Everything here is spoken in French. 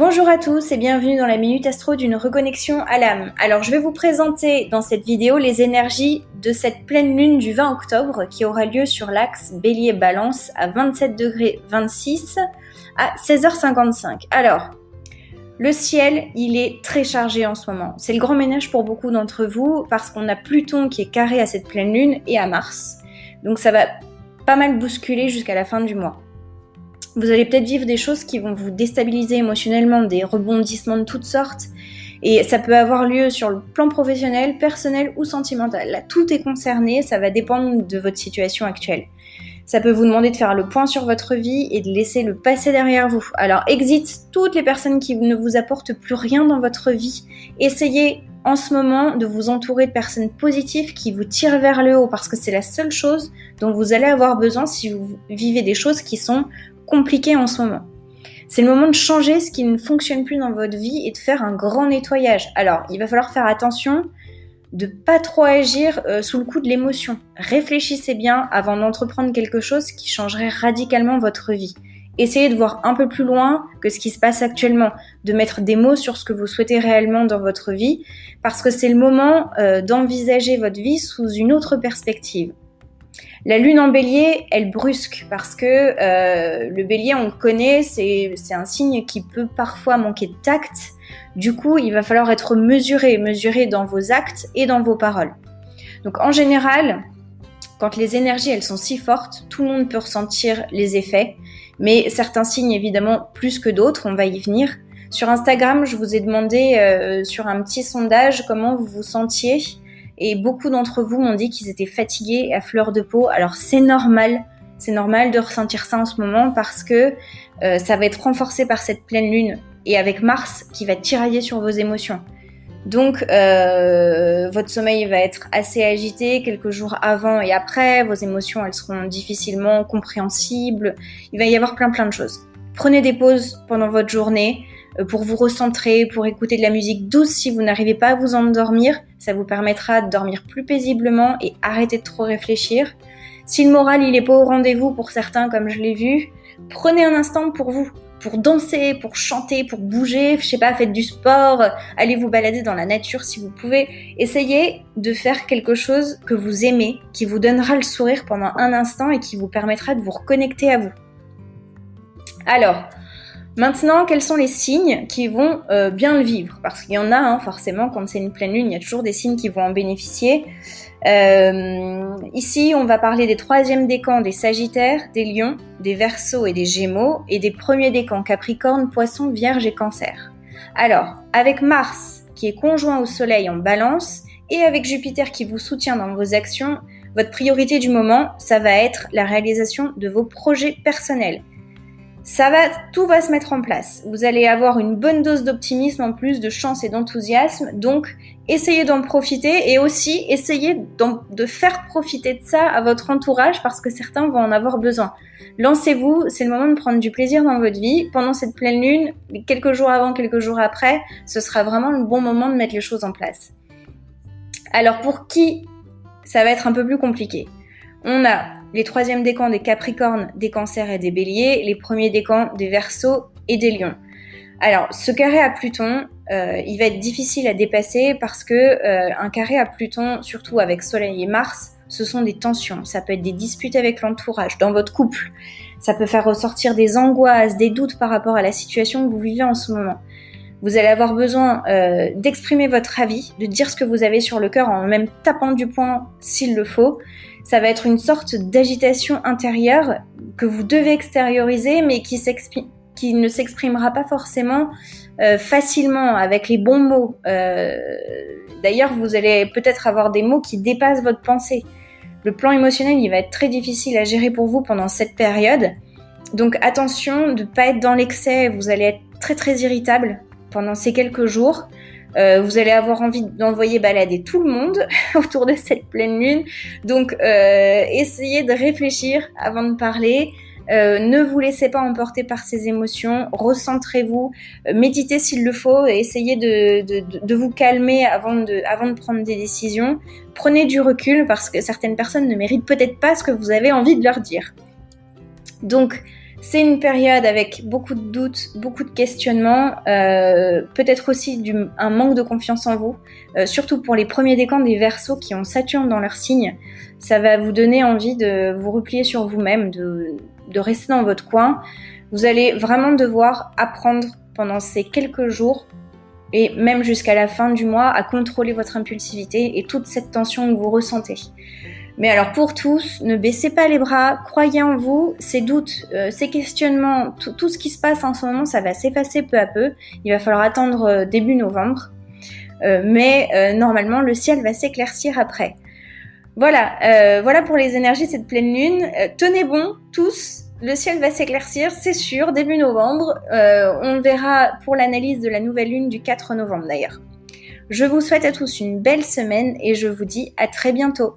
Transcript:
Bonjour à tous et bienvenue dans la Minute Astro d'une reconnexion à l'âme. Alors je vais vous présenter dans cette vidéo les énergies de cette pleine lune du 20 octobre qui aura lieu sur l'axe Bélier-Balance à 27°26 à 16h55. Alors, le ciel, il est très chargé en ce moment. C'est le grand ménage pour beaucoup d'entre vous parce qu'on a Pluton qui est carré à cette pleine lune et à Mars. Donc ça va pas mal bousculer jusqu'à la fin du mois. Vous allez peut-être vivre des choses qui vont vous déstabiliser émotionnellement, des rebondissements de toutes sortes. Et ça peut avoir lieu sur le plan professionnel, personnel ou sentimental. Là, tout est concerné, ça va dépendre de votre situation actuelle. Ça peut vous demander de faire le point sur votre vie et de laisser le passé derrière vous. Alors, exit toutes les personnes qui ne vous apportent plus rien dans votre vie. Essayez en ce moment de vous entourer de personnes positives qui vous tirent vers le haut parce que c'est la seule chose dont vous allez avoir besoin si vous vivez des choses qui sont compliqué en ce moment. C'est le moment de changer ce qui ne fonctionne plus dans votre vie et de faire un grand nettoyage. Alors, il va falloir faire attention de pas trop agir sous le coup de l'émotion. Réfléchissez bien avant d'entreprendre quelque chose qui changerait radicalement votre vie. Essayez de voir un peu plus loin que ce qui se passe actuellement, de mettre des mots sur ce que vous souhaitez réellement dans votre vie, parce que c'est le moment d'envisager votre vie sous une autre perspective. La lune en bélier, elle brusque parce que le bélier, on le connaît, c'est un signe qui peut parfois manquer de tact. Du coup, il va falloir être mesuré dans vos actes et dans vos paroles. Donc en général, quand les énergies elles sont si fortes, tout le monde peut ressentir les effets, mais certains signes évidemment plus que d'autres, on va y venir. Sur Instagram, je vous ai demandé sur un petit sondage comment vous vous sentiez. Et beaucoup d'entre vous m'ont dit qu'ils étaient fatigués à fleur de peau. Alors c'est normal de ressentir ça en ce moment parce que ça va être renforcé par cette pleine lune et avec Mars qui va tirailler sur vos émotions. Donc votre sommeil va être assez agité quelques jours avant et après, vos émotions elles seront difficilement compréhensibles, il va y avoir plein de choses. Prenez des pauses pendant votre journée pour vous recentrer, pour écouter de la musique douce si vous n'arrivez pas à vous endormir. Ça vous permettra de dormir plus paisiblement et arrêter de trop réfléchir. Si le moral il est pas au rendez-vous pour certains comme je l'ai vu, prenez un instant pour vous, pour danser, pour chanter, pour bouger, je sais pas, faites du sport, allez vous balader dans la nature si vous pouvez. Essayez de faire quelque chose que vous aimez, qui vous donnera le sourire pendant un instant et qui vous permettra de vous reconnecter à vous. Alors, maintenant, quels sont les signes qui vont bien le vivre? Parce qu'il y en a, forcément, quand c'est une pleine lune, il y a toujours des signes qui vont en bénéficier. Ici, on va parler des troisièmes décans, des Sagittaires, des Lions, des Verseaux et des Gémeaux, et des premiers décans, Capricorne, Poisson, Vierge et Cancer. Alors, avec Mars, qui est conjoint au Soleil en Balance, et avec Jupiter qui vous soutient dans vos actions, votre priorité du moment, ça va être la réalisation de vos projets personnels. Tout va se mettre en place. Vous allez avoir une bonne dose d'optimisme en plus, de chance et d'enthousiasme. Donc, essayez d'en profiter et aussi essayez de faire profiter de ça à votre entourage parce que certains vont en avoir besoin. Lancez-vous, c'est le moment de prendre du plaisir dans votre vie. Pendant cette pleine lune, quelques jours avant, quelques jours après, ce sera vraiment le bon moment de mettre les choses en place. Alors, pour qui ça va être un peu plus compliqué? On a les troisièmes décans des Capricornes, des Cancers et des Béliers, les premiers décans des Verseaux et des Lions. Alors, ce carré à Pluton, il va être difficile à dépasser parce que un carré à Pluton, surtout avec Soleil et Mars, ce sont des tensions. Ça peut être des disputes avec l'entourage, dans votre couple. Ça peut faire ressortir des angoisses, des doutes par rapport à la situation que vous vivez en ce moment. Vous allez avoir besoin d'exprimer votre avis, de dire ce que vous avez sur le cœur en même tapant du poing s'il le faut. Ça va être une sorte d'agitation intérieure que vous devez extérioriser, mais qui ne s'exprimera pas forcément facilement avec les bons mots. D'ailleurs, vous allez peut-être avoir des mots qui dépassent votre pensée. Le plan émotionnel, il va être très difficile à gérer pour vous pendant cette période. Donc attention de ne pas être dans l'excès, vous allez être très très irritable pendant ces quelques jours. Vous allez avoir envie d'envoyer balader tout le monde autour de cette pleine lune. Donc, essayez de réfléchir avant de parler. Ne vous laissez pas emporter par ces émotions. Recentrez-vous. Méditez s'il le faut et essayez de vous calmer avant de prendre des décisions. Prenez du recul parce que certaines personnes ne méritent peut-être pas ce que vous avez envie de leur dire. Donc, C'est une période avec beaucoup de doutes, beaucoup de questionnements, peut-être aussi un manque de confiance en vous, surtout pour les premiers décans des Verseaux qui ont Saturne dans leur signe. Ça va vous donner envie de vous replier sur vous-même, de rester dans votre coin. Vous allez vraiment devoir apprendre pendant ces quelques jours et même jusqu'à la fin du mois à contrôler votre impulsivité et toute cette tension que vous ressentez. Mais alors pour tous, ne baissez pas les bras, croyez en vous, ces doutes, ces questionnements, tout ce qui se passe en ce moment, ça va s'effacer peu à peu. Il va falloir attendre début novembre, mais normalement le ciel va s'éclaircir après. Voilà pour les énergies de cette pleine lune. Tenez bon tous, le ciel va s'éclaircir, c'est sûr, début novembre. On verra pour l'analyse de la nouvelle lune du 4 novembre d'ailleurs. Je vous souhaite à tous une belle semaine et je vous dis à très bientôt.